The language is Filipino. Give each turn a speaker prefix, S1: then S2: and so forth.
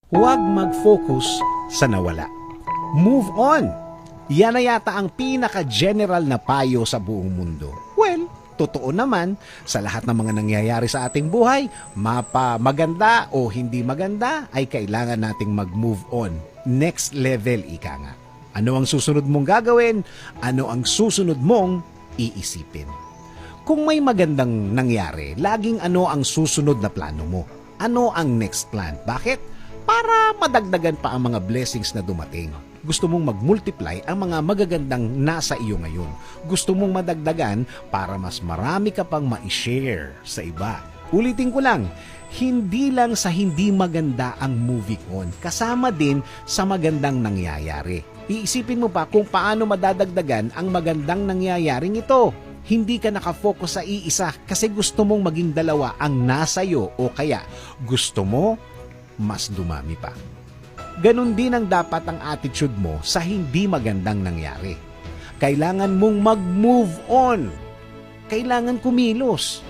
S1: Huwag mag-focus sa nawala. Move on. Yan na yata ang pinaka-general na payo sa buong mundo. Well, totoo naman, sa lahat ng mga nangyayari sa ating buhay, maganda o hindi maganda, ay kailangan nating mag-move on. Next level, ika nga. Ano ang susunod mong gagawin? Ano ang susunod mong iisipin? Kung may magandang nangyari, laging ano ang susunod na plano mo? Ano ang next plan? Bakit? Para madagdagan pa ang mga blessings na dumating. Gusto mong mag-multiply ang mga magagandang nasa iyo ngayon. Gusto mong madagdagan para mas marami ka pang ma-share sa iba. Ulitin ko lang, hindi lang sa hindi maganda ang moving on, kasama din sa magandang nangyayari. Iisipin mo pa kung paano madadagdagan ang magandang nangyayaring ito. Hindi ka nakafocus sa iisa kasi gusto mong maging dalawa ang nasa iyo o kaya gusto mo mas dumami pa. Ganon din ang dapat ang attitude mo sa hindi magandang nangyari. Kailangan mong mag-move on. Kailangan kumilos.